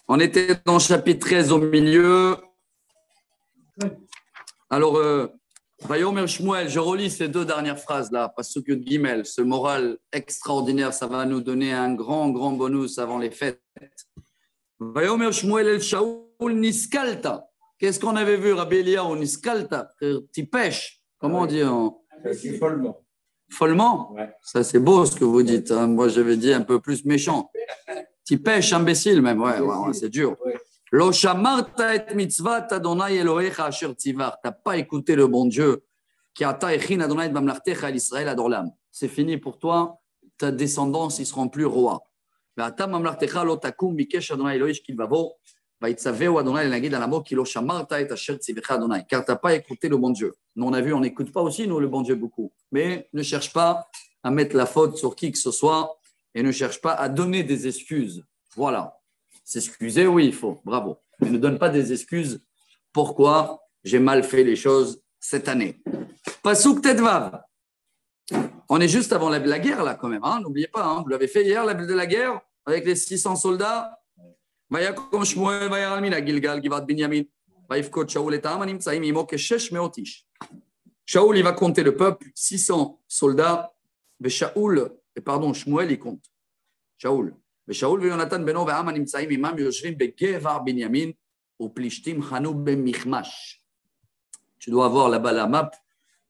On était dans le chapitre 13 au milieu. Alors, Vayomer Shmuel, je relis ces deux dernières phrases là, parce que Gimel, ce moral extraordinaire, ça va nous donner un grand bonus avant les fêtes. Vayomer Shmuel el Shaul Niskalta. Qu'est-ce qu'on avait vu, Rabbi Eliyahu Niskalta? Tu pêches. Comment on dit Follement. Follement? Ouais. Ça, c'est beau ce que vous dites. Hein. Moi, j'avais dit un peu plus méchant. Tu pêches, imbécile même. Ouais, c'est dur. Lo shamarta et mitzvat Adonai Elohecha asher tzivar. Tu n'as pas écouté le bon Dieu. Ki ata echin Adonai b'mamlartecha l'Israël adolam. C'est fini pour toi. Ta descendance, ils ne seront plus rois. Ve'ata mamlartecha lo takum bikesh Adonai Elohesh kilvavo. Va'itzaveu Adonai l'nagid alamo ki lo shamarta et asher tzivecha Adonai. Car tu n'as pas écouté le bon Dieu. Nous, on a vu, on n'écoute pas aussi, nous, le bon Dieu beaucoup. Mais ne cherche pas à mettre la faute sur qui que ce soit et ne cherche pas à donner des excuses. Voilà. S'excuser, oui, il faut. Bravo. Mais ne donne pas des excuses. Pourquoi j'ai mal fait les choses cette année. Pasuk Tedvav. On est juste avant la guerre, là, quand même. Hein. N'oubliez pas, hein. Vous l'avez fait hier, la guerre, avec les 600 soldats. Vayakom Shmuel, Vayaralmin, à Gilgal, Givat Binyamin. Vaïfkot Shaoul et Ta'am, Anim Tsaïm, Imo, Keshesh, Meotish. Shaoul, il va compter le peuple, 600 soldats. Mais Shaoul, pardon, Shmuel, il compte. Shaoul. ושאול ויונתן בנו והעם הנמצאים עמם יושבים בגבר בנימין ופלישתים חנו במכמש. Tu dois avoir là-bas la map,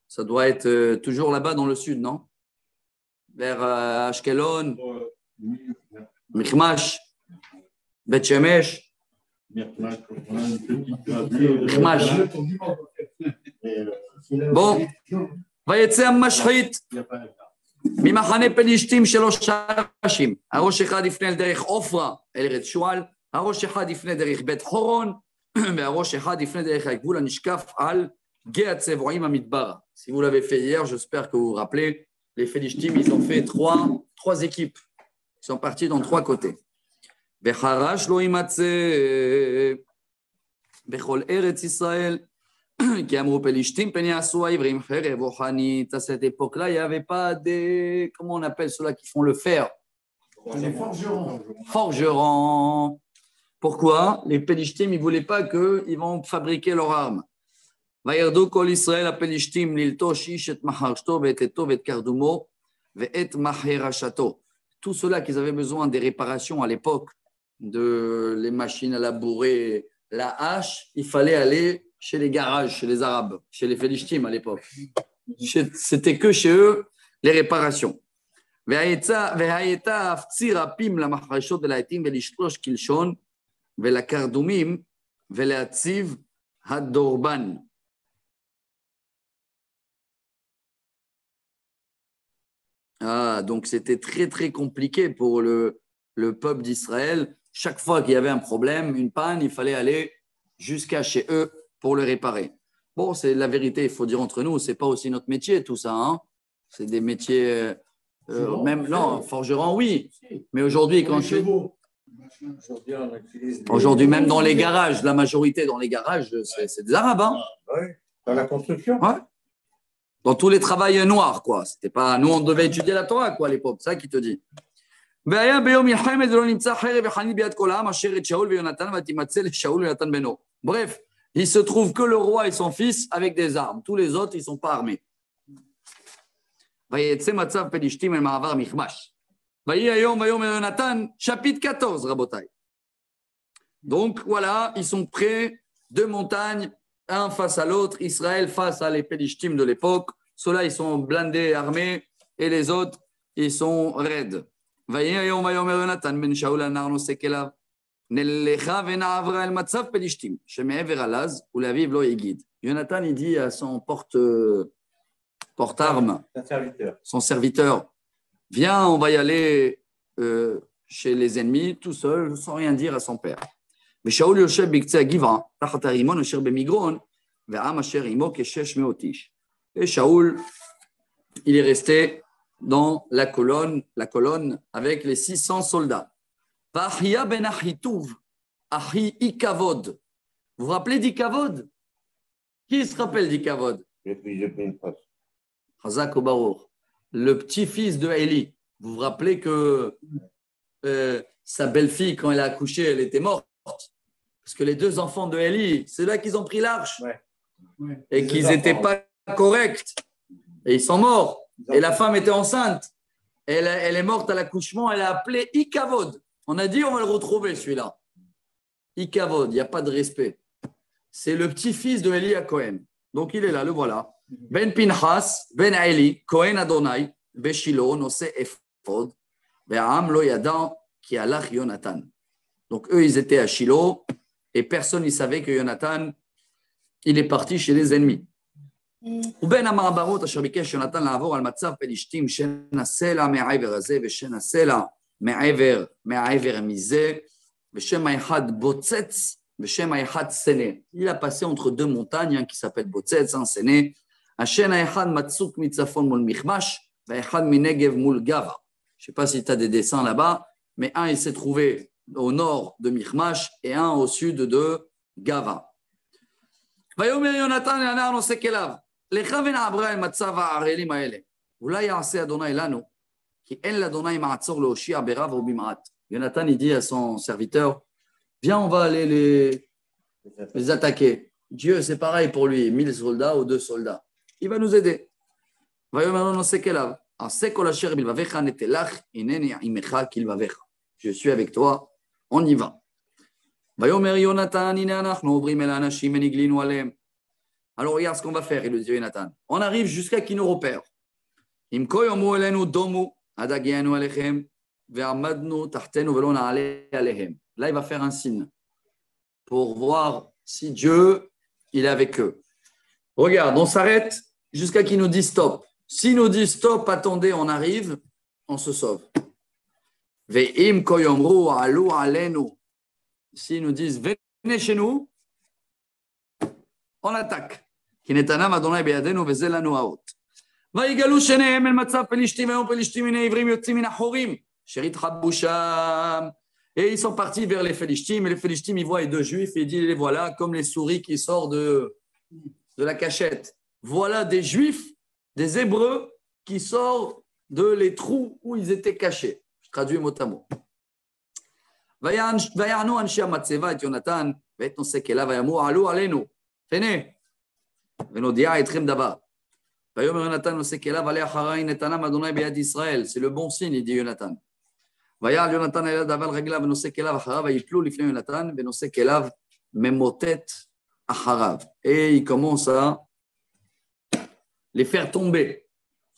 ça doit être toujours là-bas dans le sud, non? Vers Ashkelon, Michmash, Bet Shemesh, Michmash. Bon, ויצא המשחית ממחנה פלישתים שלוש ראשים, הראש אחד יפנה דרך עופרה אל ארץ שועל, הראש אחד יפנה דרך בית חורון, והראש אחד יפנה דרך הגבול הנשקף על גיא הצבועים המדבר. Si vous l'avez fait hier, j'espère que vous vous rappelez, les Philistines, ils ont fait trois équipes. Ils sont partis dans trois côtés. וחרש לא יימצא בכל ארץ ישראל, qui אמרו פלישתים פן יעשו העברים חרב או חנית. À cette époque-là, il n'y avait pas des, comment on appelle ceux-là qui font le fer? Les forgerons. Forgerons. Pourquoi? Les Pélishtim, ils ne voulaient pas qu'ils vont fabriquer leurs armes. וירדו כל ישראל הפלישתים ללטוש איש את מחרשתו ואת עטו ואת קרדומו ואת מחרשתו. Tout cela qu'ils avaient besoin des réparations à l'époque, de les machines à labourer, la hache, il fallait aller chez les garages, chez les Arabes, chez les Pélishtim à l'époque. C'était que chez eux les réparations. והייתה הפציר אפים למחרשות ולעטים ולשלוש קלשון ולקרדומים ולהציב הדורבן. Ah, donc c'était très très compliqué pour le peuple d'Israël. Chaque fois qu'il y avait un problème, une panne, il fallait aller jusqu'à chez eux pour le réparer. Bon, c'est la vérité, il faut dire entre nous, c'est pas aussi notre métier tout ça. Hein. C'est des métiers, même non, forgeron oui, mais aujourd'hui quand aujourd'hui même dans les garages, la majorité dans les garages, c'est des Arabes. Hein. Oui, dans la construction. Ouais. Dans tous les travails noirs, quoi. C'était pas, nous, on devait étudier la Torah, quoi, à l'époque. C'est ça qui te dit. Bref, il se trouve que le roi et son fils avec des armes. Tous les autres, ils ne sont pas armés. Chapitre 14, Rabotai. Donc, voilà, ils sont près, deux montagnes, un face à l'autre, Israël face à les Pélishtim de l'époque. Ceux-là, ils sont blindés, armés, et les autres, ils sont raides. Jonathan il dit à son porte-arme, son serviteur, viens, on va y aller chez les ennemis, tout seul, sans rien dire à son père. ושאול יושב בקצה הגבעה, תחת הרימון אשר במגרון, והעם אשר עמו כ600 איש. Et Shaoul, il est resté dans la colonne avec les 600 soldats. V'achia ben Achitouv, Achi Ikavod. Vous vous rappelez d'Ikavod? Qui se rappelle d'Ikavod? Chazak ou Baruch. Le petit-fils de Élie. Vous vous rappelez que sa belle-fille, quand elle a accouché, elle était morte. Parce que les deux enfants de Élie, c'est là qu'ils ont pris l'arche. Ouais. Et qu'ils n'étaient pas corrects. Et ils sont morts. Et la femme était enceinte. Elle est morte à l'accouchement. Elle a appelé Ikavod. On a dit, on va le retrouver, celui-là. Ikavod, il n'y a pas de respect. C'est le petit-fils de Élie à Cohen. Donc, il est là, le voilà. Ben Pinchas, Ben Eli, Cohen Adonai, Beshilo, Nose Ephod, Be'am Lo Yadan, Ki Alach Yonatan. Donc, eux, ils étaient à Shiloh et personne ne savait que Yonatan, il est parti chez les ennemis. ובין המעברות אשר ביקש יונתן לעבור על מצב פלישתים שנעשה לה מעבר הזה ושנעשה לה מעבר מזה ושם האחד בוצץ ושם האחד סנה. Il a passé entre deux montagnes qui s'appellent בוצץ, סנה. השן האחד מצוק מצפון מול מכמש והאחד מנגב מול גבה. Je ne sais pas si tu as des dessins là-bas, mais un il s'est trouvé au nord de Michmash et un au sud de Gava. ויאמר יונתן לנער נושא כליו לך ונעברה אל מצב הערלים האלה. אולי יעשה אדוני לנו, כי אין לאדוני מעצור להושיע ברב או במעט. Jonathan, il dit à son serviteur, viens, on va aller les attaquer. Dieu, c'est pareil pour lui, 1000 soldats ou 2 soldats. Il va nous aider. ויאמר לו נושא כליו, עשה כל אשר בלבביך נטלך, הנני עמך כלבביך. Je suis avec toi, on y va. ויאמר יונתן, הנה אנחנו עוברים אל האנשים ונגלינו עליהם. Alors regarde ce qu'on va faire, il lui dit Yonatan. On arrive jusqu'à qui nous repère. Im koyomu elenu domu adagianu alechem ve'amadnu tahtenu velo na'ale alechem. Là, il va faire un signe pour voir si Dieu, il est avec eux. Regarde, on s'arrête jusqu'à qu'il nous dise stop. S'il nous dit stop, attendez, on arrive, on se sauve. Ve'im koyomru alu alenu. S'ils nous disent venez chez nous, on attaque. כי נתנם אדוני בידינו וזה לנו האות. ויגלו שניהם אל מצב פלישתים, והיום פלישתים הנה עברים יוצאים מן החורים, אשר התחבאו שם. Et ils sont partis vers les Philistines, et les Philistines, ils voient les deux Juifs, et ils disent, les voilà, comme les souris qui sortent de la cachette. Voilà des Juifs, des Hébreux, qui sortent de les trous où ils étaient cachés. Je traduis mot à mot. ויענו אנשי המצבה את יונתן, ואת נושא כליו, ויאמרו, עלו עלינו, פנה. ונודיע אתכם דבר. ויאמר יונתן נושא כליו עלי אחריי נתנם אדוני ביד ישראל. C'est le bon signe, il dit יונתן. ויעל יונתן אל הדבר רגליו ונושא כליו אחריו, ויפלו לפני יונתן ונושא כליו ממוטט אחריו. Et il commence à les faire tomber,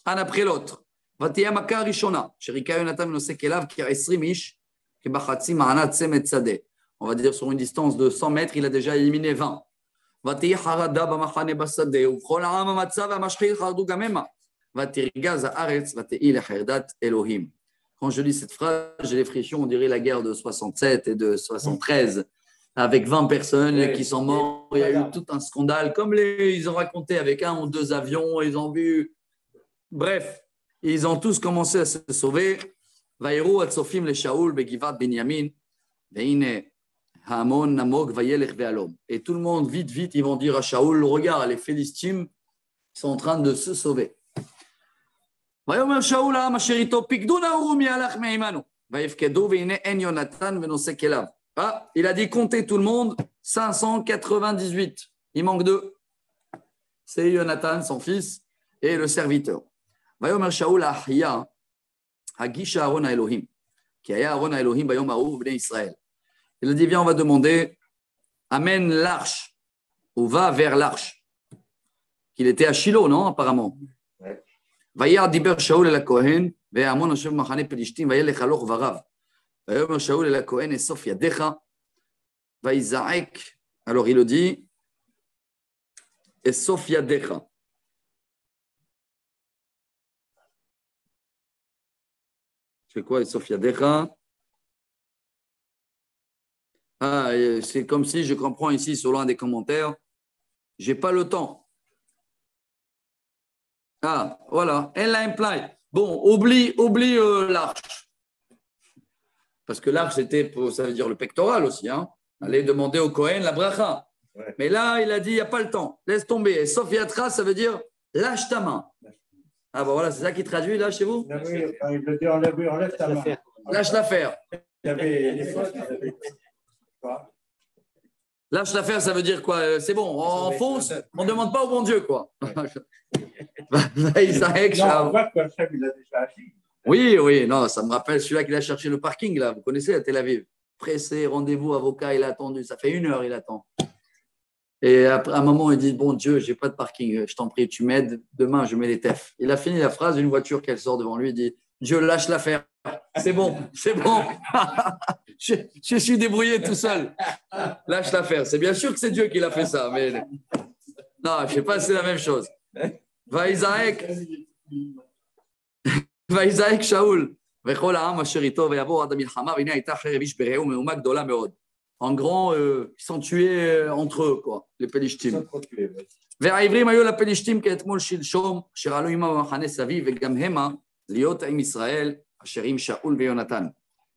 un après l'autre. ותהיה מכה ראשונה, שריקה יונתן ונושא כליו כ20 איש, כבחצי מענת צמד שדה. On va dire sur une distance de 100 mètres, il a déjà éliminé 20. ותהי חרדה במחנה בשדה, ובכל העם המצה והמשחית חרדו גם המה. ותרגז הארץ ותהי לחרדת אלוהים. Quand je lis cette phrase, j'ai les frictions, on dirait la guerre de 67 et de 73, avec 20 personnes qui sont mortes. Il y a eu tout un scandale, comme ils ont raconté avec 1 ou 2 avions, ils ont vu. Bref, ils ont tous commencé à se sauver. ויראו הצופים לשאול בגבעת בנימין, והנה Hamon, Namok, Vayelech, Ve'alom. Et tout le monde, vite, vite, ils vont dire à Shaoul, regarde, les Philistines sont en train de se sauver. ויאמר שאול העם אשר איתו, פקדו נאורו מי הלך מעמנו. ויפקדו והנה אין יונתן ונושא כליו. Ah, il a dit compter tout le monde, 598. Il manque 2. C'est Yonatan, son fils, et le serviteur. ויאמר שאול אחיה, הגיש אהרון האלוהים. כי היה אהרון האלוהים ביום ההוא בני ישראל. Il a dit, viens, on va demander, amène l'arche, ou va vers l'arche. Il était à Shiloh, non, apparemment. ויעד דיבר שאול אל הכהן, והמון יושב במחנה פלישתים, וילך הלוך ורב. ויאמר שאול אל הכהן, אסוף ידיך, ויזעק. Alors il le dit, אסוף ידיך. C'est quoi, אסוף ידיך? Ah, c'est comme si, je comprends ici, sur l'un des commentaires, j'ai pas le temps. Ah, voilà, elle l'a imply. Bon, oublie l'arche. Parce que l'arche, ça veut dire le pectoral aussi. Hein. Allez demander au Cohen la bracha. Ouais. Mais là, il a dit, il n'y a pas le temps. Laisse tomber. Sauf yatra, ça veut dire lâche ta main. Ah, bon, voilà, c'est ça qui traduit là chez vous? Oui, il veut dire enlève ta main. Lâche l'affaire. Il y avait des fois, Lâche l'affaire, ça veut dire quoi? C'est bon, on fonce, on ne demande pas au bon Dieu, quoi. Isaac, Non, on voit que Hachem, il a déjà agi. oui, non, ça me rappelle celui-là qui a cherché le parking, là. Vous connaissez à Tel Aviv. Pressé, rendez-vous, avocat, il a attendu. Ça fait 1 heure, il attend. Et après, à un moment, il dit, bon Dieu, j'ai pas de parking, je t'en prie, tu m'aides, demain, je mets les teufs. Il a fini la phrase, une voiture qu'elle sort devant lui, il dit, Dieu, lâche l'affaire. C'est bon, c'est bon. je suis débrouillé tout seul. Lâche l'affaire. C'est bien sûr que c'est Dieu qui l'a fait ça, mais non, je ne sais pas si c'est la même chose. Va Isaac Shaoul. En grand, ils sont tués entre eux, quoi, les Pélishtim. והעברים היו לפלישתים כאתמול שלשום, אשר עלו עמם במחנה סביב, וגם המה להיות עם ישראל, אשר עם שאול ויונתן.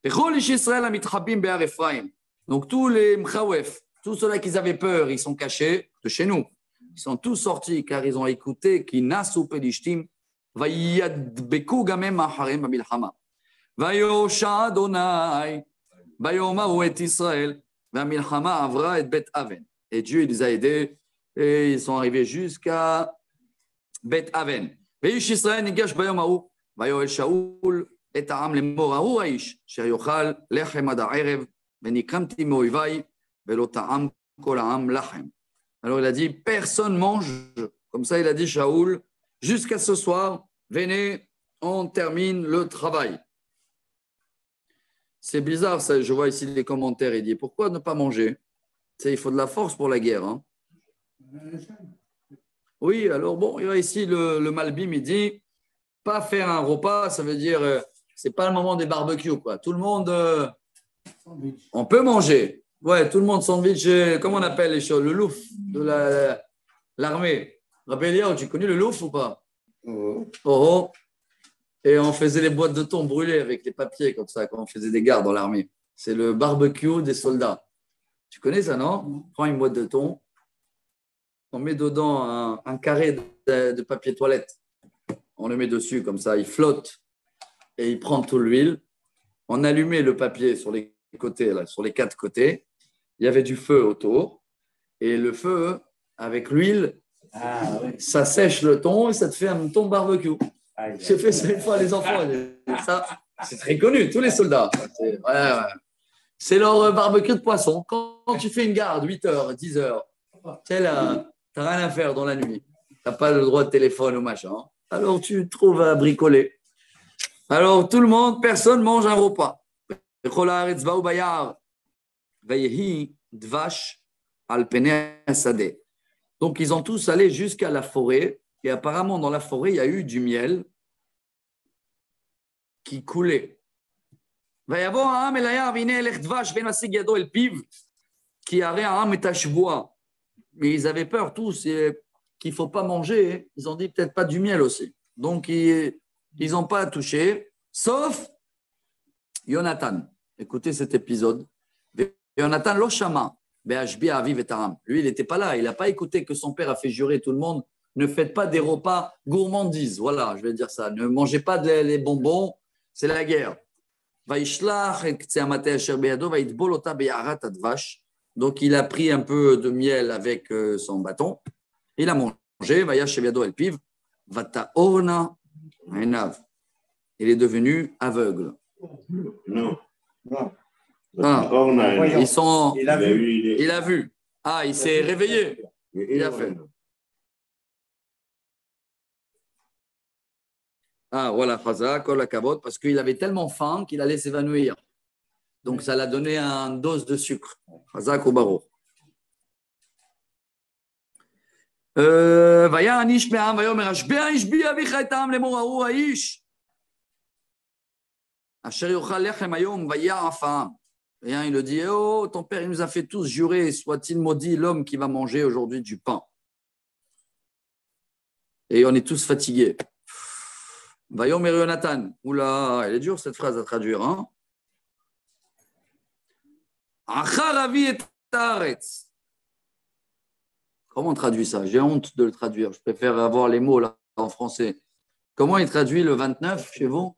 וכל איש ישראל המתחבאים בהר אפרים. Donc tous les Mchawef, tous ceux-là qui avaient peur, ils sont cachés de chez nous. Ils sont tous sortis car ils ont écouté qui nasu pelishtim, vayadbeku gamem maharem bamilchama. Vayosha Adonai, vayomahu et Israël, vamilchama avra et Bet Aven. Et Dieu les a aidés et ils sont arrivés jusqu'à Bet Aven. Veish Israël nigash bayomahu, vayoel Shaul et העם לאמור ההוא האיש, שיאכל לחם עד הערב, ונקמתי מאויביי, ולא טעם כל העם לחם. Alors il a dit, personne mange, comme ça il a dit Shaoul, jusqu'à ce soir, venez, on termine le travail. C'est bizarre, ça, je vois ici les commentaires, il dit, pourquoi ne pas manger? Tu sais, il faut de la force pour la guerre. Hein. Oui, alors bon, il y a ici le Malbim, il dit, pas faire un repas, ça veut dire, c'est pas le moment des barbecues, quoi. Tout le monde, on peut manger. Ouais, tout le monde sandwich, comment on appelle les choses? Le louf de l'armée. Rabéliao, tu connais le louf ou pas? Oh. Et on faisait les boîtes de thon brûlées avec les papiers comme ça, quand on faisait des gardes dans l'armée. C'est le barbecue des soldats. Tu connais ça, non? On prend une boîte de thon, on met dedans un carré de papier toilette. On le met dessus comme ça, il flotte et il prend toute l'huile. On allumait le papier sur les côtés, là, sur les 4 côtés. Il y avait du feu autour. Et le feu, avec l'huile, ça sèche le thon et ça te fait un thon barbecue. J'ai fait ça une fois, les enfants. Ça, c'est très connu, tous les soldats. C'est leur barbecue de poisson. Quand tu fais une garde, 8h, 10h, tu sais, là, tu n'as rien à faire dans la nuit. Tu n'as pas le droit de téléphone ou machin. Alors tu te trouves à bricoler. Alors tout le monde, personne mange un repas. Donc ils ont tous allé jusqu'à la forêt et apparemment dans la forêt il y a eu du miel qui coulait. Mais ils avaient peur tous qu'il ne faut pas manger. Ils ont dit peut-être pas du miel aussi. Donc ils n'ont pas touché, sauf Jonathan. Écoutez cet épisode. Jonathan Loshama, Aviv et Taram. Lui, il n'était pas là. Il n'a pas écouté que son père a fait jurer tout le monde. Ne faites pas des repas gourmandises. Voilà, je vais dire ça. Ne mangez pas les bonbons. C'est la guerre. Donc, il a pris un peu de miel avec son bâton. Il a mangé. Il est devenu aveugle. Non. Ah, il a vu. Ah, il s'est réveillé. Il a fait. Ah, voilà, parce qu'il avait tellement faim qu'il allait s'évanouir. Donc, ça l'a donné une dose de sucre. Chazak au barreau. והיה איש בעם ויאמר השביע איש בי אביך את העם לאמור ההוא האיש אשר יאכל לחם היום ויעף העם. Et il le dit, oh, ton père, il nous a fait tous jurer, soit-il maudit l'homme qui va manger aujourd'hui du pain. Et on est tous fatigués. Vayomer Yonatan. Oula, elle est dure cette phrase à traduire. Hein? Acharavi et Taretz. Comment on traduit ça? J'ai honte de le traduire. Je préfère avoir les mots là en français. Comment il traduit le 29 chez vous?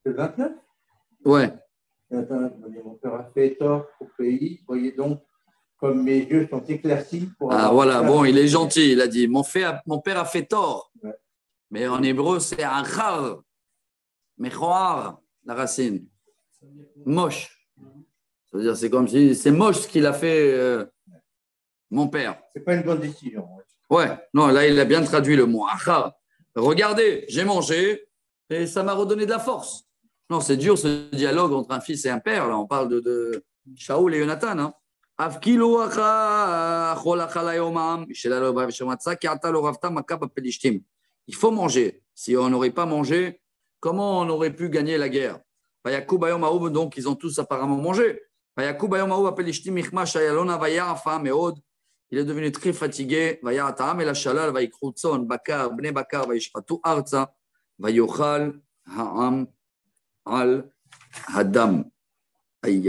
Le 29. Ouais. Mon père a fait tort au pays. Voyez donc, comme mes yeux sont éclaircis. Ah voilà, bon, il est gentil. Il a dit, mon père a fait tort. Ouais. Mais en hébreu, c'est un char. Mechoar, la racine. Moche. C'est-à-dire, c'est comme si c'est moche ce qu'il a fait mon père. C'est pas une bonne décision. Ouais, non, là, il a bien traduit le mot. Achar. Regardez, j'ai mangé et ça m'a redonné de la force. Non, c'est dur ce dialogue entre un fils et un père. Là, on parle de Shaoul et Jonathan. Hein. Il faut manger. Si on n'aurait pas mangé, comment on aurait pu gagner la guerre? Donc, ils ont tous apparemment mangé. Il est devenu très fatigué. Aïe,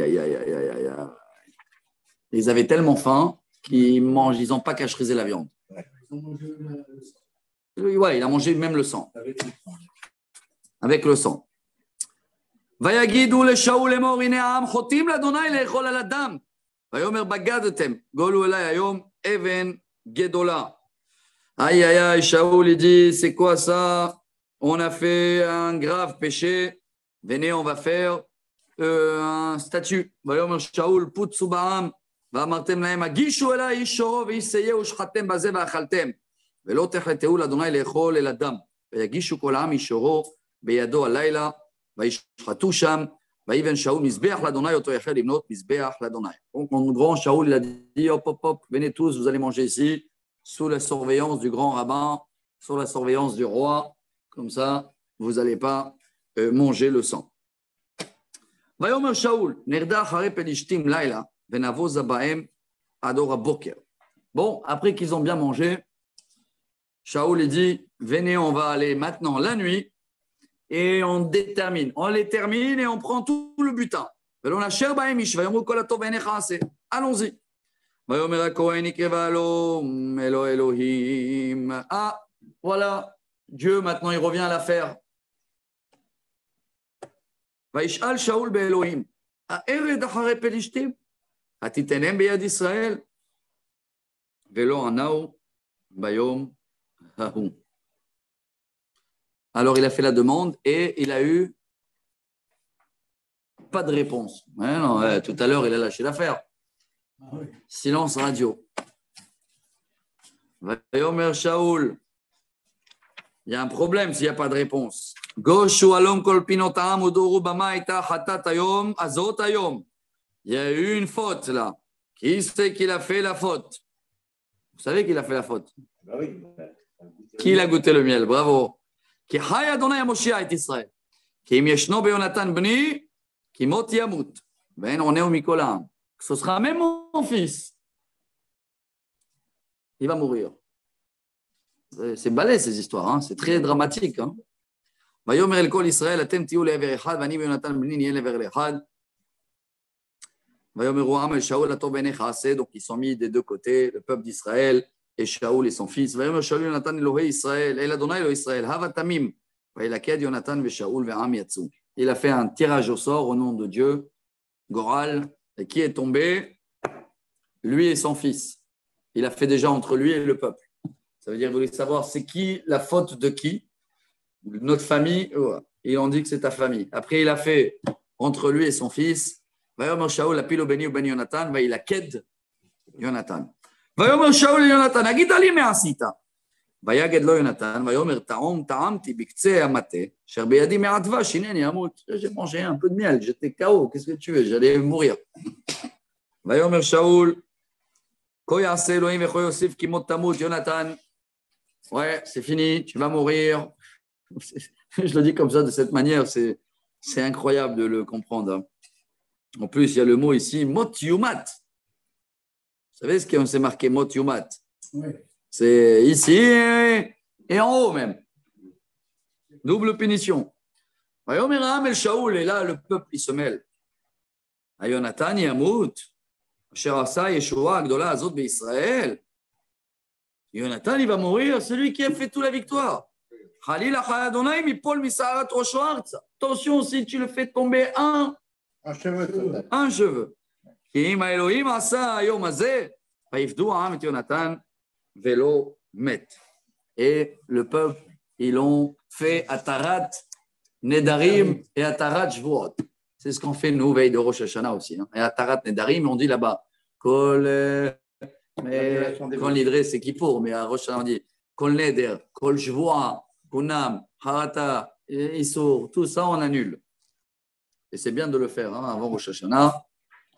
aïe, aïe, aïe, aïe, aïe. Ils avaient tellement faim qu'ils mangent, ils n'ont pas cacherisé la viande. Ouais, il a mangé même le sang. Avec le sang. ויגידו לשאול לאמור הנה העם חוטאים לאדוני לאכול על הדם. ויאמר בגדתם גולו אליי היום אבן גדולה. Aïe, aïe, aïe, Shaoul, il dit, c'est quoi ça? On a fait un grave péché. Venez, on va faire un statut. ויאמר שאול פוצו בעם ואמרתם להם הגישו אליי איש שורו ואיש שיה ושחטתם בזה ואכלתם ולא תחלטהו לאדוני לאכול אל הדם. ויגישו כל העם איש שורו בידו הלילה וישחטו שם ויבן שאול מזבח לאדוני אותו יחל לבנות מזבח לאדוני. Donc mon grand Shaoul il a dit hop hop hop venez tous vous allez manger ici sous la surveillance du grand rabbin, sous la surveillance du roi, comme ça vous n'allez pas manger le sang. ויאמר שאול נרדה אחרי פלישתים לילה ונבוז בהם עד אור הבוקר. Bon, après qu'ils ont bien mangé, Shaoul il dit venez on va aller maintenant la nuit et on détermine, on les termine et on prend tout le butin. Allons-y. Ah, voilà, Dieu maintenant il revient à l'affaire. וישאל שאול באלוהים, הארד אחרי פלישתים? התיתנם ביד ישראל? ולא ענהו ביום ההוא. Alors, il a fait la demande et il a eu pas de réponse. Ouais, non, tout à l'heure, il a lâché l'affaire. Ah oui. Silence radio. Vayomer Shaoul, il y a un problème s'il n'y a pas de réponse. Goshu alom kol pinotam udoru bama ita hatat ayom azot ayom. Il y a eu une faute là. Qui c'est qui a fait la faute? Vous savez qui a fait la faute? Bah oui. Qui a goûté le miel? Bravo. כי חי אדוני המושיע את ישראל. כי אם ישנו ביונתן בני, כי מות ימות. ואין עונהו מכל העם. Ce sera même mon fils. Il va mourir. C'est balai ces histoires, hein? C'est très dramatique. Hein? ויאמר אל כל ישראל, אתם תהיו לעבר אחד, ואני ויונתן בני נהיה לעבר אחד. ויאמרו העם אל שאול הטוב בעיניך עשה. Donc ils sont mis des deux côtés, le peuple d'Israël et Shaoul et son fils. ויאמר שאול יונתן אלוהי ישראל, אל אדוני אלוהי ישראל, הבה תמים. וילכד יונתן ושאול והעם יצאו. Il a fait un tirage au sort au nom de Dieu, Goral, et qui est tombé? Lui et son fils. Il a fait déjà entre lui et le peuple. Ça veut dire qu'il voulait savoir c'est qui la faute de qui? Notre famille, ils ont dit que c'est ta famille. Après, il a fait entre lui et son fils. ויאמר שאול הפילו ביני ובין יונתן וילכד יונתן. ויאמר שאול ליונתן, הגיד לי מה עשית? ויגד לו יונתן, ויאמר טעמתי בקצה המטה, אשר בידי מעט דבש, הנני אמות. J'ai mangé un peu de miel, j'étais KO, qu'est-ce que tu veux? J'allais mourir. ויאמר שאול, כה יעשה אלוהים וכה יוסיף כי מות תמות, יונתן. Ouais, c'est fini, tu vas mourir. Je le dis comme ça, de cette manière, c'est incroyable de le comprendre. En plus, il y a le mot ici, mot yumat. Vous savez ce qu'on s'est marqué, mot yumat? Oui. C'est ici et en haut même. Double punition. Et là, le peuple, il se mêle. Yonatan yamut. Yonatan, il va mourir, celui qui a fait toute la victoire. Attention, si tu le fais tomber un cheveu. Et le peuple, ils l'ont fait Atarat Nedarim et Atarat Shvuot. C'est ce qu'on fait nous, veille de Rosh Hashanah aussi. Et Atarat Nedarim, on dit là-bas, mais Kol Nidre, c'est Kippour, mais à Rosh Hashanah, on dit Kol Neder, Kol Shvuah, Kunam, Harata, Issour, tout ça, on annule. Et c'est bien de le faire avant Rosh Hashanah.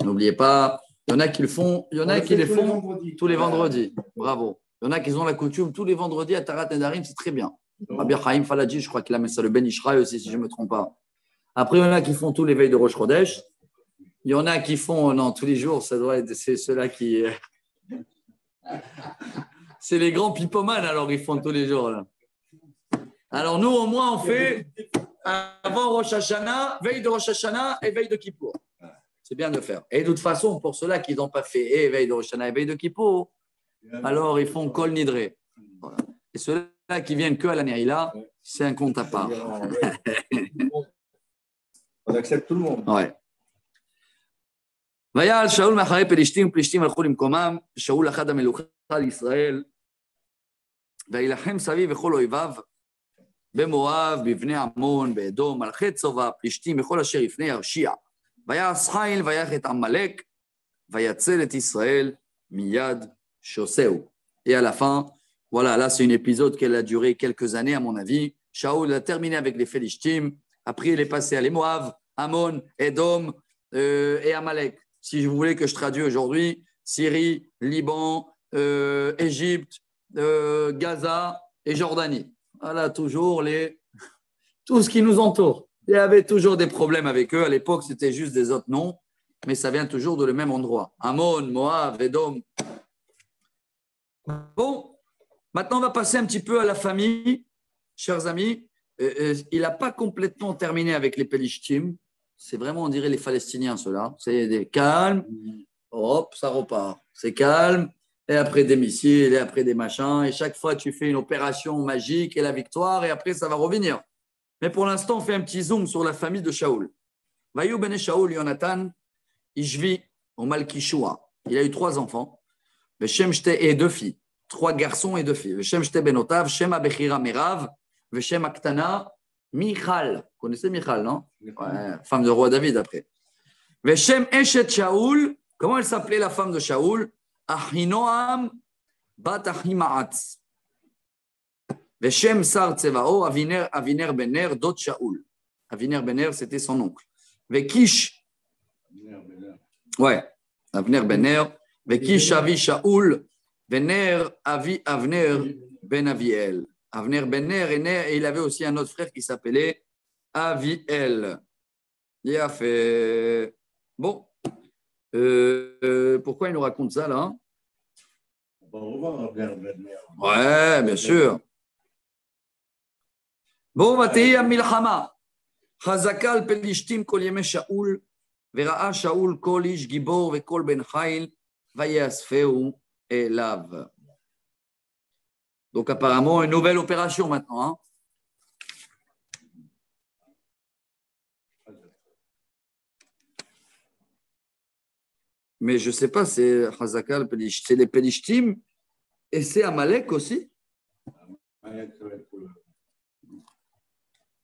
N'oubliez pas, il y en a qui le font, il y en a qui les font tous les vendredis. Bravo. Il y en a qui ont la coutume tous les vendredis à Tarat Nedarim, c'est très bien. Rabbi Chaim Faladji, je crois qu'il a mis ça, le Ben Ishraï aussi, si je ne me trompe pas. Après, il y en a qui font tous les veilles de Rosh Chodesh. Il y en a qui font, non, tous les jours, ça doit être, c'est ceux-là qui. C'est les grands pipomanes, alors ils font tous les jours. Là. Alors nous, au moins, on fait avant Rosh Hashanah, veille de Rosh Hashanah et veille de Kippour. C'est bien de faire. Et de toute façon, pour ceux-là qui n'ont pas fait et veille de Rosh Hashanah et veille de Kippour, alors ils font Kol Nidre. Voilà. Et ceux-là qui viennent que à la Neila, c'est un compte à part. On accepte tout le monde. Ouais. ויעל שאול מאחרי פלישתים, פלישתים הלכו למקומם, שאול אחד המלוכה לישראל, וילחם סביב וכל אויביו, במואב, בבני עמון, באדום, מלכי צובא, פלישתים וכל אשר יפנה ירשיע. ויעש חיל ויך את עמלק, ויצל את ישראל מיד שוסהו. Et à la fin, voilà, là c'est un épisode qui a duré quelques années à mon avis. Shaoul a terminé avec les Philistines, après il est passé à les Moab, Ammon, Edom et Amalek. Si vous voulez que je traduise aujourd'hui, Syrie, Liban, Égypte, Gaza et Jordanie. Voilà, toujours tout ce qui nous entoure. Il y avait toujours des problèmes avec eux. À l'époque, c'était juste des autres noms, mais ça vient toujours de le même endroit. Ammon, Moab, Edom. Bon, maintenant on va passer un petit peu à la famille, chers amis. Il n'a pas complètement terminé avec les Pélishtim. C'est vraiment, on dirait, les Palestiniens, ceux-là. C'est des calmes, hop, ça repart. C'est calme, et après des missiles, et après des machins. Et chaque fois, tu fais une opération magique et la victoire, et après, ça va revenir. Mais pour l'instant, on fait un petit zoom sur la famille de Shaoul. Vayou ben Shaoul, Yonatan, Ishvi, au Malkishua. Il a eu 3 enfants. Veshem Shte et 2 filles. 3 garçons et 2 filles. Veshem Shte Benotav, Shem Abechira Merav, Veshem Aktana, Michal. Vous connaissez Michal, non? Ouais, femme de roi David après. Veshem Eshet Shaoul. Comment elle s'appelait la femme de Shaoul? Ahinoam Bat Ahimaatz. Veshem Sar Tsevao, Aviner Bener, Dot Shaoul. Aviner Bener, c'était son oncle. Vekish. Ouais, Avner Bener. Vekish Avi Shaoul. Bener Avi Avner Ben Aviel. Avner Bener est né et il avait aussi un autre frère qui s'appelait Aviel. Il a fait. Bon. Pourquoi il nous raconte ça là? On va revoir Avner Bener. Ouais, bien sûr. Bon, ותהי המלחמה. חזקה על פלישתים כל ימי שאול, וראה שאול כל איש גיבור וכל בן חיל, ויאספהו אליו. Donc apparemment, une nouvelle opération maintenant. Hein? Mais je ne sais pas, c'est Hazaka, c'est les Pélishtim et c'est Amalek aussi.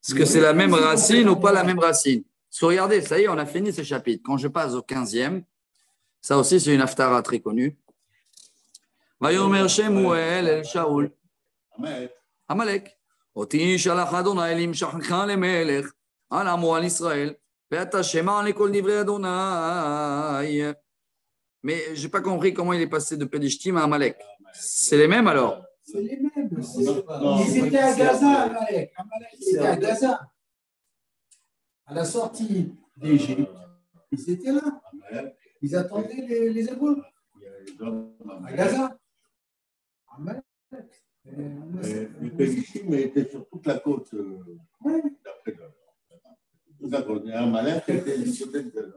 Est-ce que c'est la même racine ou pas la même racine? Parce que regardez, ça y est, on a fini ce chapitre. Quand je passe au 15e, ça aussi c'est une haftara très connue. ויאמר שמואל אל שאול, עמלק, אותי שלח אדוני למשחך למלך על עמו על ישראל, ואתה שמע לכל דברי אדוני. Mais je n'ai pas compris comment il est passé de Pélishtim à Amalek. C'est les mêmes alors? C'est les mêmes. Ils étaient à Gaza, Amalek. Ils étaient à Gaza. À la sortie d'Égypte, ils étaient là. Ils attendaient les Hébreux. À Gaza. Amalek. Les Pélishtim étaient sur toute la côte. D'après toute la côte. Et Amalek était du côté de Gaza.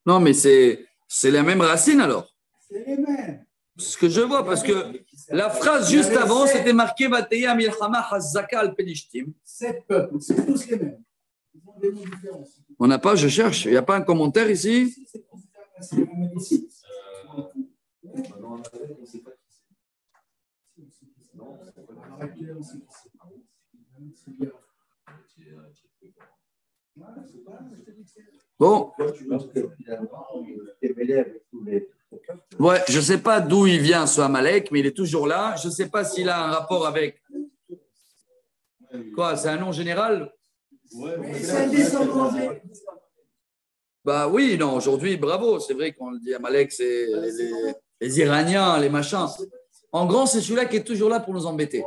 Non, mais c'est la même racine alors. C'est les mêmes. Ce que je vois, parce que la phrase juste avant, c'était marqué Vateya Milchama Hazaka al Pelishtim. 7 peuples, c'est tous les mêmes. Ils ont des noms différents. On n'a pas, je cherche, il n'y a pas un commentaire ici? C'est la même ici. Bon. Ouais, je ne sais pas d'où il vient ce Amalek, mais il est toujours là. Je ne sais pas s'il a un rapport avec. Quoi, c'est un nom général? C'est un descendant. Bah oui, non, aujourd'hui, bravo. C'est vrai qu'on le dit Amalek, c'est les Iraniens, les machins. En grand, c'est celui-là qui est toujours là pour nous embêter.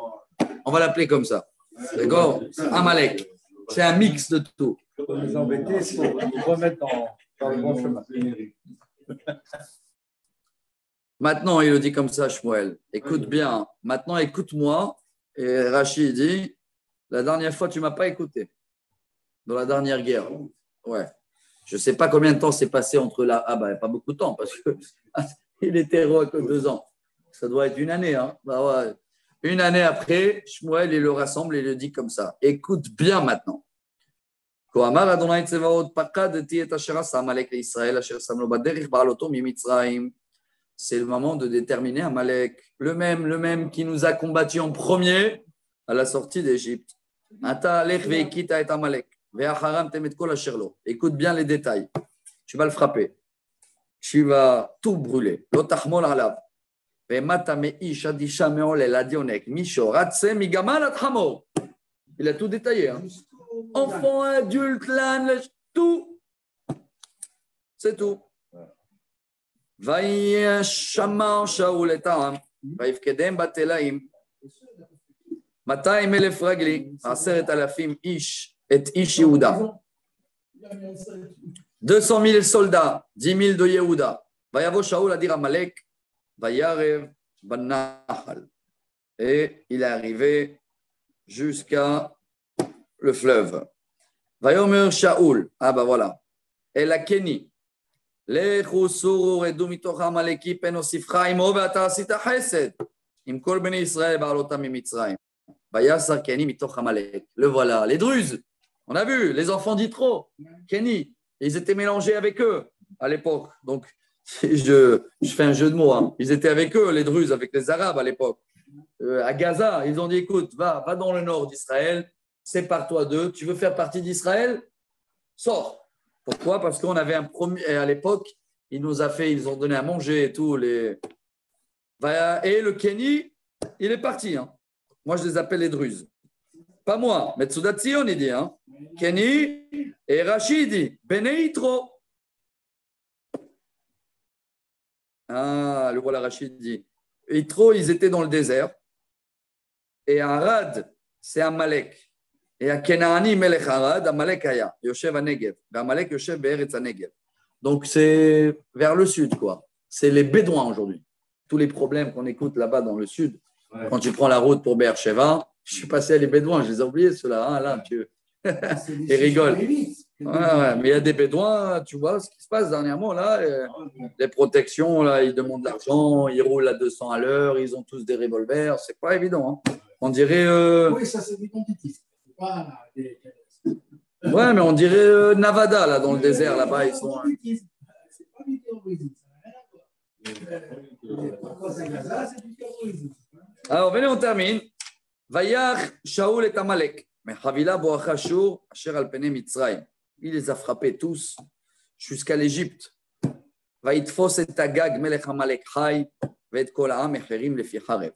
On va l'appeler comme ça. D'accord? Amalek. C'est un mix de tout. Pour nous embêter, il faut nous remettre dans le bon chemin. Maintenant, il le dit comme ça, Shmuel. Écoute bien. Maintenant, écoute-moi. Et Rachid dit, la dernière fois, tu ne m'as pas écouté. Dans la dernière guerre. Ouais. Je ne sais pas combien de temps s'est passé entre là. Ah ben, pas beaucoup de temps, parce qu'il était roi que 2 ans. Ça doit être une année. Hein. Bah ouais. Une année après, Shmuel, il le rassemble et il le dit comme ça. Écoute bien maintenant. C'est le moment de déterminer Amalek, le même qui nous a combattu en premier à la sortie d'Égypte. Écoute bien les détails. Tu vas le frapper. Tu vas tout brûler. Il a tout détaillé. Hein. Enfant, adulte, l'âne, tout. C'est tout. וישמע שאול את העם, ויפקדם בתלאים, 200,000 רגלי, 10,000 איש, את איש יהודה. 200,000 soldats, 10,000 de Yehuda. ויבוא שאול אדיר עמלק, וירב בנחל. Et il est arrivé jusqu'à le fleuve. ויאמר שאול, ah ben voilà, אל הקני, לכו סורו רדו מתוך העמלקי פן אוסיפך עמו ואתה עשית חסד עם כל בני ישראל בעלותם ממצרים. ויסר קני מתוך עמלק. Le voilà, les Druzes. On a vu, les enfants d'Yitro, Kenny, ils étaient mélangés avec eux à l'époque. Donc, je fais un jeu de mots. Hein. Ils étaient avec eux, les Druzes, avec les Arabes à l'époque. À Gaza, ils ont dit, écoute, va dans le nord d'Israël, sépare-toi d'eux. Tu veux faire partie d'Israël? Sors. Pourquoi? Parce qu'on avait un premier, à l'époque, ils ont donné à manger et tout. Et le Kenny, il est parti. Hein. Moi, je les appelle les Druzes. Pas moi, Metsudat Tzion, il dit. Hein. Kenny et Rachid dit, Bene Yitro. Ah, le voilà, Rachid dit. Yitro, ils étaient dans le désert. Et Arad, c'est Amalek. Et à Kenaani, Melech Arad, Amalek Aya, Yoshev Anegev. Amalek Yoshev Be'eretz Anegev. Donc, c'est vers le sud, quoi. C'est les Bédouins aujourd'hui. Tous les problèmes qu'on écoute là-bas dans le sud, quand tu prends la route pour Be'er-Sheva, je suis passé à les Bédouins, je les ai oubliés, ceux-là. Hein, là, ils rigolent. Ouais, mais il y a des Bédouins, tu vois ce qui se passe dernièrement, là. Les protections, là, ils demandent de l'argent, ils roulent à 200 à l'heure, ils ont tous des revolvers. C'est pas évident. Hein. On dirait. Oui, ça, c'est du compétitif. Ouais, mais on dirait Navada, là, dans le désert, là-bas. Ils sont. C'est pas du terrorisme, ça n'a rien à voir. Alors, venez, on termine. Vayach Shaoul et Amalek. Mais Havila Boacha Shur, Asher Alpene Mitzrayim. Il les a frappés tous jusqu'à l'Égypte. Vaïtfos et Agag, Melech Amalek Chai, Vet Kol Ha'am Echerim Lefi Charev.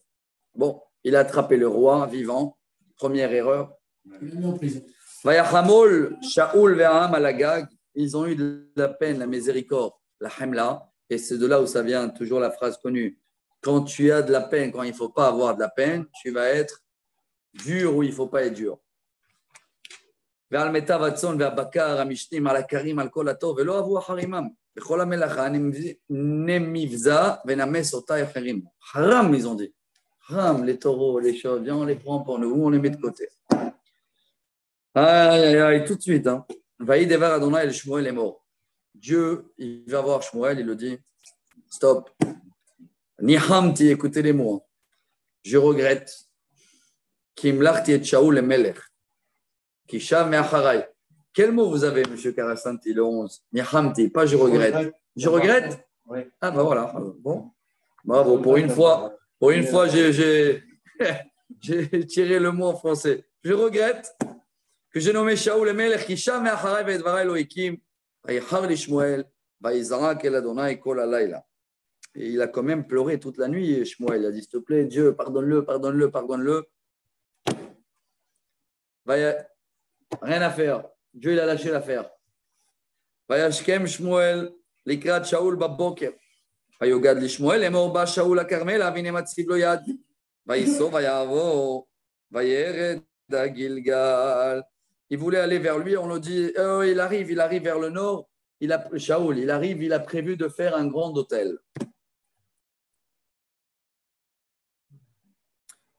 Bon, il a attrapé le roi vivant. Première erreur. Vayachamol, Shaoul ve'am al-Agag, ils ont eu de la peine, la miséricorde, la hamla, et c'est de là où ça vient toujours la phrase connue. Quand tu as de la peine, quand il ne faut pas avoir de la peine, tu vas être dur ou il ne faut pas être dur. Ve'al meta vatzon ve'abakar amishtim al akarim al kol atov ve'lo avu acharimam bechol hamelacha nemivza ve'names ota acharim. Haram, ils ont dit. Haram, les taureaux, les chevaux, viens, on les prend pour nous, on les met de côté. Aïe, aïe, aïe, tout de suite. Hein. Vaïdevar Adonai et Shmuel est mort. Dieu, il va voir Shmuel, il le dit, stop. Nihamti, écoutez les mots. Je regrette. Kimlachti et Shaul et Melech. Kisham et Acharai. Quel mot vous avez, M. Karasanti, le 11? Nihamti, pas je regrette. Je regrette? Oui. Ah ben voilà. Bon. Bravo, pour une fois, j'ai tiré le mot en français. Je regrette que j'ai nommé Shaul et Melech, Kisham et Acharai et Dvarai Elohikim, Vayachar li Shmuel, Vayizrak el Adonai kol halayla. Et il a quand même pleuré toute la nuit, Shmuel. Il a dit, s'il te plaît, Dieu, pardonne-le, pardonne-le, pardonne-le. Rien à faire. Dieu, il a lâché l'affaire. Vayashkem Shmuel, likrat Shaul baboker. Vayogad li Shmuel, emor ba Shaul ha-Karmel, avine matziv lo yad. Vayiso, vayavo, vayered à Gilgal. Il voulait aller vers lui, on lui dit, il arrive vers le nord. Shaul, il arrive, il a prévu de faire un grand hôtel.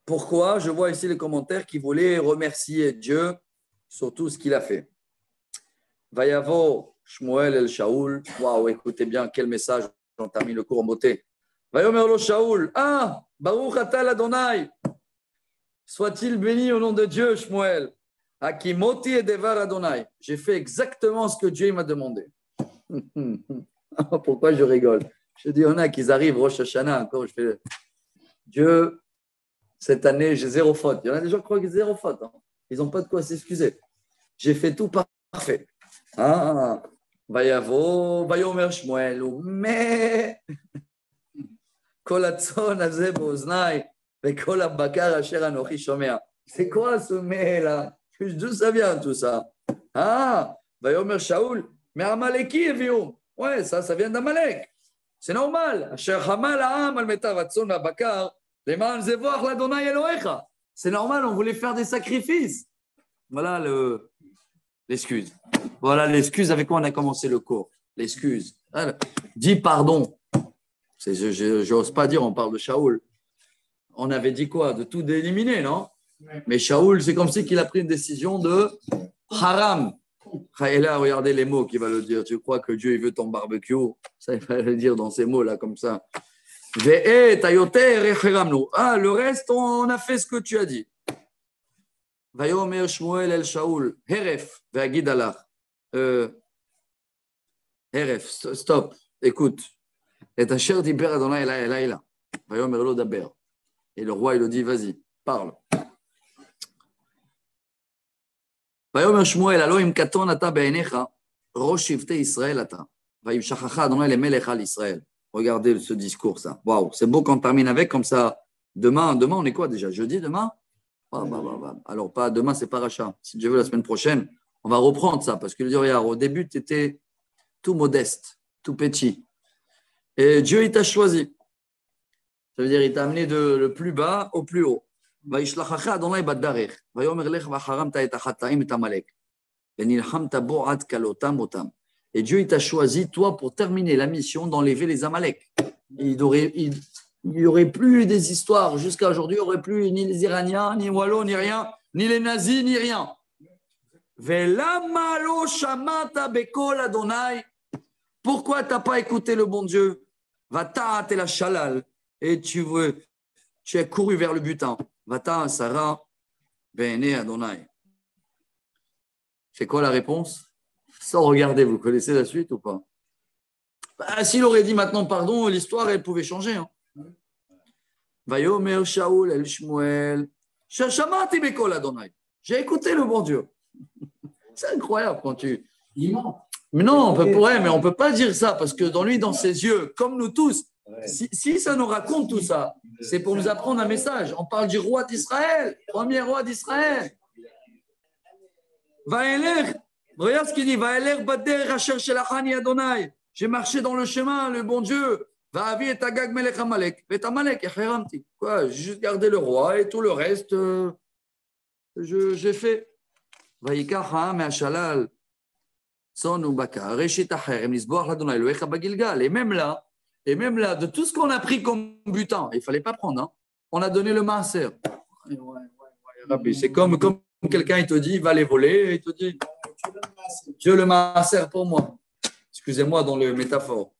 Pourquoi? Je vois ici les commentaires qui voulaient remercier Dieu sur tout ce qu'il a fait. Vayavo Shmuel el Shaul. Waouh, écoutez bien, quel message. On termine le cours en beauté. Vayomer lo Shaul. Ah, Baruch atal Adonai. Soit-il béni au nom de Dieu, Shmuel. Akimoti et Devar Adonai. J'ai fait exactement ce que Dieu m'a demandé. Pourquoi je rigole? Je dis, il y en a qui arrivent, Rosh Hashanah, encore, je fais Dieu. Cette année, j'ai zéro faute. Il y en a des gens qui croient que j'ai zéro faute. Hein. Ils n'ont pas de quoi s'excuser. J'ai fait tout parfait. Ah, Vayavo, Vayomer Shmuel, mais Kolatzon Azeb Oznai, et Kolabakar Asher Anochi Shomea. C'est quoi ce mais là? D'où ça vient tout ça? Ah, Vayomer Shaul, mais Amaleki Evium. Ouais, ça vient d'Amalek. C'est normal. Asher Hamal Ha'am al Metavatzon Abakar. C'est normal, on voulait faire des sacrifices. Voilà l'excuse. Voilà l'excuse avec quoi on a commencé le cours. L'excuse. Dis pardon. Je n'ose pas dire, on parle de Shaoul. On avait dit quoi? De tout éliminer, non? Mais Shaoul, c'est comme si qu'il a pris une décision de haram. Et là, regardez les mots qu'il va le dire. Tu crois que Dieu il veut ton barbecue? Ça, il va le dire dans ces mots-là, comme ça. Ah, le reste, on a fait ce que tu as dit. Vayomer Shmuel el Shaul, Heref, Vagid Allah. Heref, stop, écoute. Et ta chère dit, Père Adonai, là. Vayomer lo daber. Et le roi, il lui dit, vas-y, parle. Vayomer Shmuel, Elohim katon ata be'enecha, rosh shivtei Israël ata. Vayimshachacha Adonai le melech al Israël. Regardez ce discours, ça. Waouh, c'est beau qu'on termine avec comme ça. Demain, on est quoi déjà? Jeudi, demain? Alors, pas demain, c'est pas rachat. Si Dieu veut, la semaine prochaine, on va reprendre ça. Parce que regarde, au début, tu étais tout modeste, tout petit. Et Dieu, il t'a choisi. Ça veut dire, il t'a amené de le plus bas au plus haut. Et Dieu, il t'a choisi, toi, pour terminer la mission d'enlever les Amalek. Il n'y aurait plus des histoires. Jusqu'à aujourd'hui, il n'y aurait plus ni les Iraniens, ni Wallo, ni rien, ni les nazis, ni rien. Pourquoi tu n'as pas écouté le bon Dieu? Va-ta, la shalal. Et tu as couru vers le butin. Va-ta, Sarah, Bene Adonai. C'est quoi la réponse? Sans regarder, vous connaissez la suite ou pas? S'il aurait dit maintenant pardon, l'histoire, elle pouvait changer. Vayomer Shaul el Shmuel. Shamati bekol Adonai. J'ai écouté le bon Dieu. C'est incroyable quand tu. Mais non, on ne peut pas dire ça parce que dans lui, dans ses yeux, comme nous tous, si ça nous raconte tout ça, c'est pour nous apprendre un message. On parle du roi d'Israël, premier roi d'Israël. Vaeler. Regarde ce qu'il dit. J'ai marché dans le chemin, le bon Dieu. Quoi, j'ai juste gardé le roi et tout le reste, j'ai fait. Et même là, de tout ce qu'on a pris comme butin, il ne fallait pas prendre. Hein. On a donné le maaser. C'est comme quelqu'un, il te dit, va les voler, et il te dit, Dieu le maaser pour moi. excusez-moi dans le métaphore.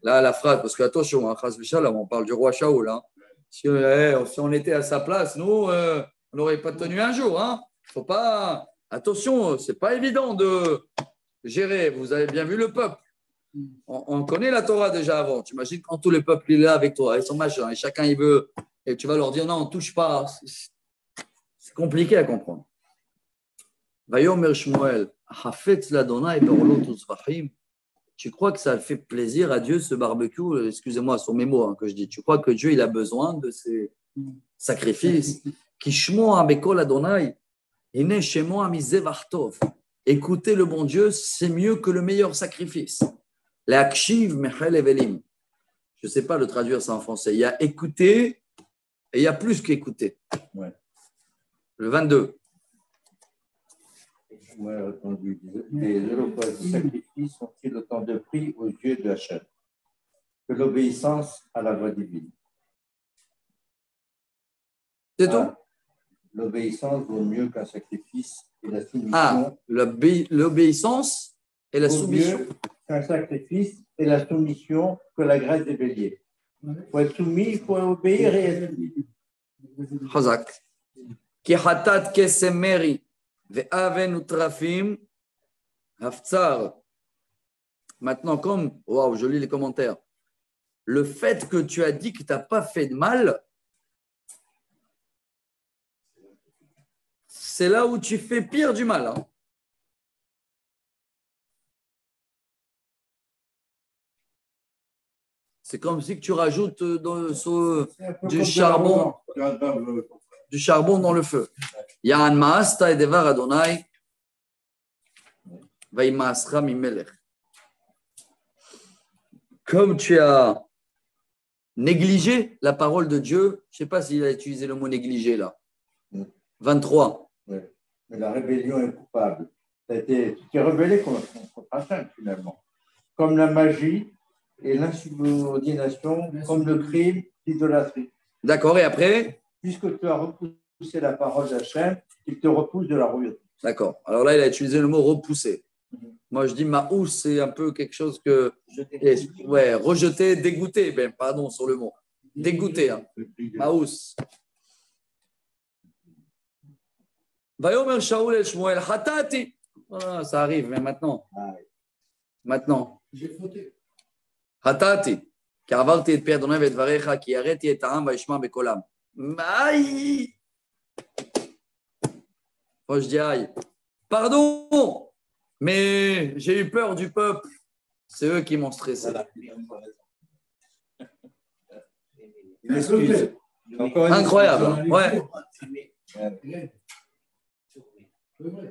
Là, la phrase, parce que attention, on parle du roi Shaoul. Hein. Si on était à sa place, nous, on n'aurait pas tenu un jour. Hein. Faut pas. Attention, c'est pas évident de gérer. Vous avez bien vu le peuple. On connaît la Torah déjà avant. Tu imagines quand tout le peuple est là avec toi, et son machin, et chacun il veut, et tu vas leur dire non, on ne touche pas. C'est compliqué à comprendre. Vayomer Shmuel, Hafetz l'Adonai berolot utzvachim. Tu crois que ça fait plaisir à Dieu ce barbecue? Excusez-moi, sur mes mots que je dis. Tu crois que Dieu il a besoin de ces sacrifices? Kishmo abekol Adonai, ine shemo amizevach tov. Écouter le bon Dieu, c'est mieux que le meilleur sacrifice. L'akshiv mechel evelim. Je ne sais pas le traduire ça en français. Il y a écouter et il y a plus qu'écouter. Ouais. Le 22. Moi, j'ai répondu, les holocausts de sacrifice ont-ils autant de prix aux yeux de Hachem que l'obéissance à la voix divine? C'est tout? L'obéissance vaut mieux qu'un sacrifice et la soumission. L'obéissance et la soumission. Vaut mieux qu'un sacrifice et la soumission que la graisse des béliers. Il faut être soumis, il faut obéir et être soumis. Chazak. Ki hatat kesemeri. Maintenant, comme, waouh, je lis les commentaires, le fait que tu as dit que tu n'as pas fait de mal, c'est là où tu fais pire du mal. Hein. C'est comme si tu rajoutes du charbon dans le feu. Ya'an ma'asta edevar Adonai va'ima'asra mimelech. Comme tu as négligé la parole de Dieu, je ne sais pas s'il a utilisé le mot négligé là. 23. Oui. Mais la rébellion est coupable. Tu t'es rebellé contre Hachem finalement. Comme la magie et l'insubordination, comme le crime, l'idolâtrie. D'accord, et après? Puisque tu as repoussé la parole d'Hachem, il te repousse de la royauté. D'accord. Alors là, il a utilisé le mot repousser. Moi, je dis maous, c'est un peu quelque chose que. Ouais, rejeter, dégoûter. Ben, pardon sur le mot. Dégoûter. Hein. Maous. Vayomer Shaoul el Shmuel, hatati. Voilà, ça arrive, mais maintenant. Maintenant. J'ai fauté. Hatati. Car avarti et Père Donav et Dvarecha, qui arrêti et Ta'am, Vaishma Bekolam. Aïe! Moi, je dis aïe. Pardon, mais j'ai eu peur du peuple. C'est eux qui m'ont stressé. Incroyable. Ouais.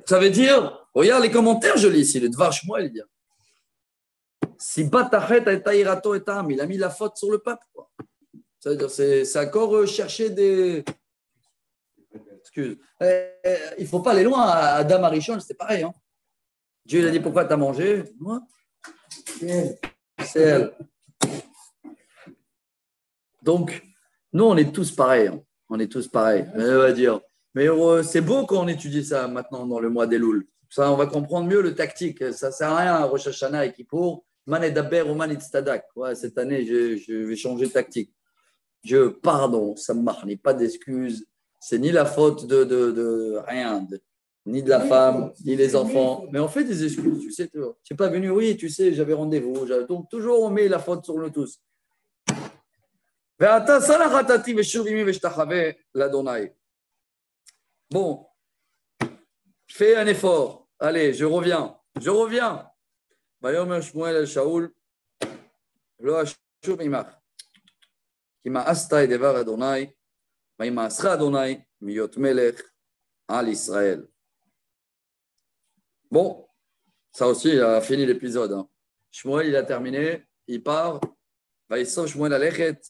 Ça veut dire, regarde les commentaires, je lis ici, le Dvar Shmuel, il dit. Si Batachet et Taïrato et Tam, il a mis la faute sur le peuple. Quoi. Ça veut dire, c'est encore chercher des. Excuse. Il ne faut pas aller loin. Adam Arishon, c'était pareil. Hein. Dieu, il a dit pourquoi tu as mangé? Moi. C'est elle. Donc, nous, on est tous pareils. Hein. On est tous pareils. Mais on va dire. Mais c'est beau quand on étudie ça maintenant dans le mois d'Elul. Ça, on va comprendre mieux le tactique. Ça ne sert à rien à Rosh Hashanah et Kippour. Man et Daber ou Man et Tzadak. Ouais, cette année, je vais changer de tactique. Dieu, pardon, ça ne marche, pas d'excuses. C'est ni la faute de rien, ni de la femme, ni les enfants. Mais on fait des excuses, tu sais. Tu n'es pas venu, oui, tu sais, j'avais rendez-vous. Donc, toujours, on met la faute sur nous tous. Bon, fais un effort. Allez, je reviens. Vayomer Shmuel el Shaoul, lo ashub imach. Ki ma'asta et devar Adonai, va'ima'ascha Adonai, miyot melech al Israël. Bon, ça aussi, il a fini l'épisode. Hein. Shmuel, il a terminé. Il part. Va'isov Shmuel alechet,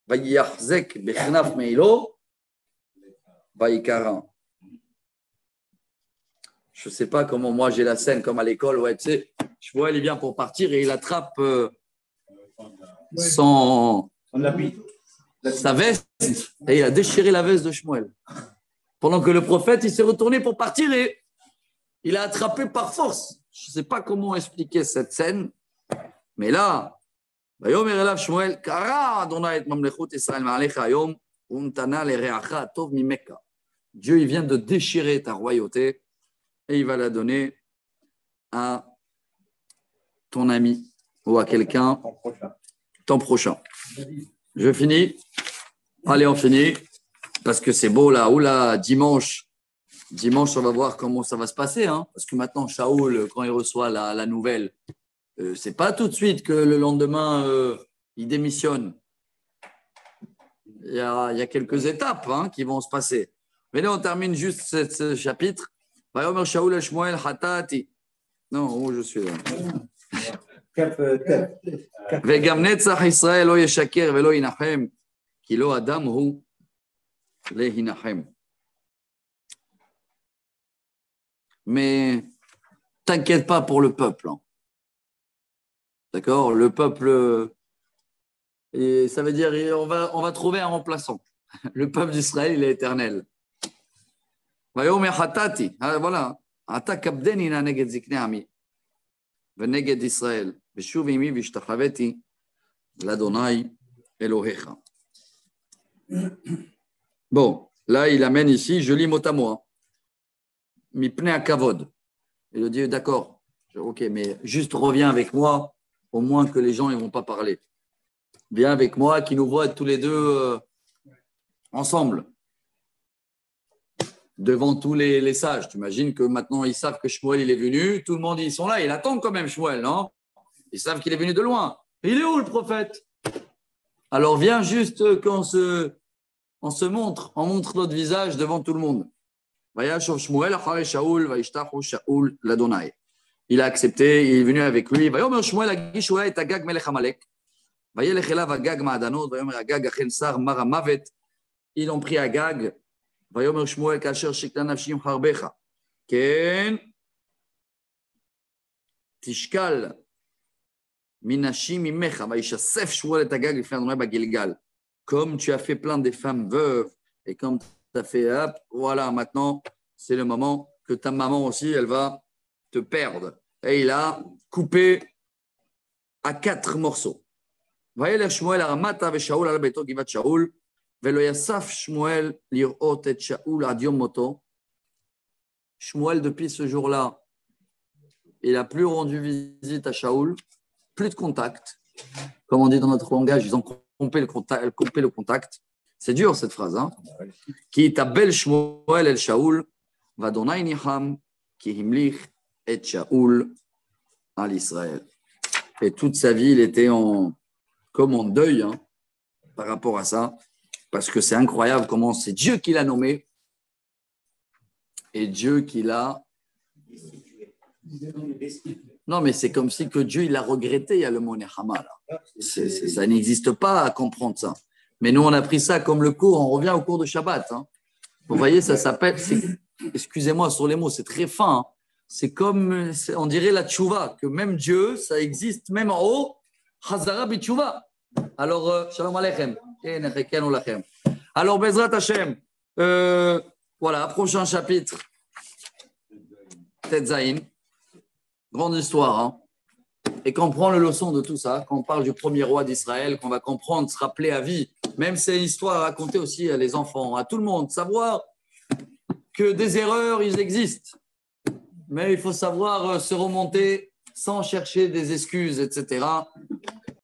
va'yachzek bechnaf meilo, va'ikara. Je ne sais pas comment moi j'ai la scène comme à l'école. Ouais, tu sais, Shmuel il vient pour partir et il attrape sa veste et il a déchiré la veste de Shmuel. Pendant que le prophète il s'est retourné pour partir et il a attrapé par force Je ne sais pas comment expliquer cette scène, mais là, ויאמר אליו שמואל, קרא אדוני את ממלכות ישראל מעליך היום, ונתנה לרעך הטוב ממך. Dieu, il vient de déchirer ta royauté et il va la donner à ton ami ou à quelqu'un, ton prochain. Je finis. Allez, on finit. Parce que c'est beau là. Oula, dimanche, on va voir comment ça va se passer. Hein, parce que maintenant, Shaoul, quand il reçoit la nouvelle, c'est pas tout de suite que le lendemain, il démissionne. Il y a quelques étapes qui vont se passer. Mais là, on termine juste ce chapitre. Vayomer Shaoul el Shmuel hatati. Non, où je suis là. וגם נצח ישראל לא ישקר ולא ינחם, כי לא אדם הוא להנחם. Mais t'inquiète pas pour le peuple. Hein. D'accord? Le peuple, et ça veut dire on va trouver un remplaçant. Le peuple d'Israël, il est éternel. ויאמר חטאתי, voilà. אתה כבדני נא נגד זקני עמי ונגד ישראל, ושוב עמי והשתחוויתי לאדוני אלוהיך. Bon, là, il amène ici, je lis mot à mot. Mipnei akavod. Il lui dit, d'accord, ok, mais juste reviens avec moi, au moins que les gens ne vont pas parler. Viens avec moi, qu'ils nous voient tous les deux ensemble, devant tous les sages. Tu imagines que maintenant, ils savent que Shmuel, il est venu, tout le monde, ils sont là, ils attendent quand même Shmuel, non? Ils savent qu'il est venu de loin. Et il est où le prophète? Alors viens juste qu'on se montre, on montre notre visage devant tout le monde. Il a accepté, il est venu avec lui. Ils ont pris Agag. Tishkal. Comme tu as fait plein des femmes veuves et comme tu as fait, hop, voilà, maintenant, c'est le moment que ta maman aussi, elle va te perdre. Et il a coupé à 4 morceaux. וילך שמואל הרמתה ושאול על ביתו גבעת שאול, ולא יסף שמואל לראות את שאול עד יום מותו. Shmuel, depuis ce jour-là, il n'a plus rendu visite à Shaoul, plus de contact. Comme on dit dans notre langage, ils ont coupé le contact. C'est dur cette phrase. Hein? Ki tabel Shmuel el Shaoul, vadonai niham, ki himlich et Shaoul al Israël. Et toute sa vie, il était comme en deuil par rapport à ça, parce que c'est incroyable comment c'est Dieu qui l'a nommé et Dieu qui l'a. Non, mais c'est comme si que Dieu il a regretté, il y a le mot Nechama là. Ça n'existe pas à comprendre ça. Mais nous, on a pris ça comme le cours, on revient au cours de Shabbat. Hein. Vous voyez, ça s'appelle, excusez-moi sur les mots, c'est très fin. Hein. C'est comme, on dirait la tchouva, que même Dieu, ça existe même en haut, Hazara bitchouva. Alors, Shalom Aleichem. Alors, Bezrat Hashem, voilà, prochain chapitre, Tetzaïn, grande histoire, hein. Et qu'on prend le leçon de tout ça, qu'on parle du premier roi d'Israël, qu'on va comprendre, se rappeler à vie, même c'est une histoire à raconter aussi à les enfants, à tout le monde, savoir que des erreurs, ils existent, mais il faut savoir se remonter sans chercher des excuses, etc.